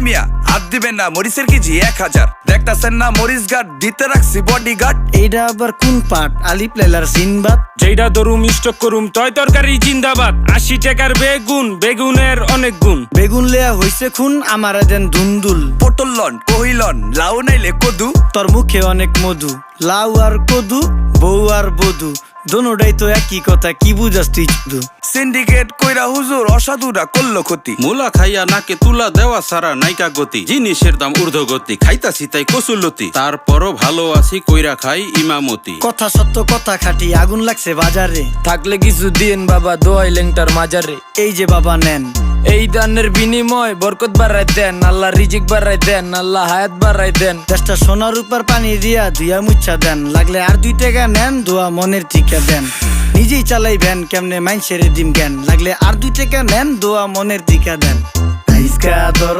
মিয়া হাত দিবেন না, মরিচের কেজি 1000। দেখতাছেন না মরিচ গার্ড দিতে রাখছি বডি গার্ড। এইটা আবার কোন পাট? আলিপ লাইলার সিনবাদ। যেইটা ধরুম স্টক করুম তয় তরকারি জিন্দাবাদ। 80 টাকার বেগুন, বেগুনের অনেক গুণ। বেগুন লেয়া হইছে খুন, আমারে দেন ধুন্দুল। পটল লন, কহিলন, লাউ নাইলে কদু। তোর মুখে অনেক মধু, লাউ আর কদু, বউ আর বধু, দোনোটাই তো একই কথা, কি বুঝাস তুই শুধু? সিন্ডিকেট কইরা হুজুর অসাধুরা করলো ক্ষতি। মুলা খাইয়া নাকে তুলা দেওয়া সারা নাইকা গতি। জিনিসের দাম ঊর্ধ্বগতি, খাইতাছি তাই কসুলতি। তারপরও ভালো আছি কইরা খাই ইমামতি। কথা সত্য কথা খাটি, আগুন লাগছে বাজারে। থাকলে কিছু দিয়েন বাবা, দোয়াই লেংটার মাজারে। এই যে বাবা নেন, এই দানের বিনিময় বরকত বাড়াই দেন, আল্লাহ রিজিক বাড়াই দেন, আল্লাহ হায়াত বাড়াই দেন। দেশটা সোনার উপর পানি দিয়া ধুইয়া মুচ্ছা দেন। লাগলে আর 2 টাকা নেন, দোয়া মনের ঠিকা দেন। নিজেই চালাই ভ্যান, কেমনে মাইনসেরে দিম জ্ঞান। লাগলে আর 2 টাকা নেন, দোয়া মনের ঠিকা দেন। আইসকা তোর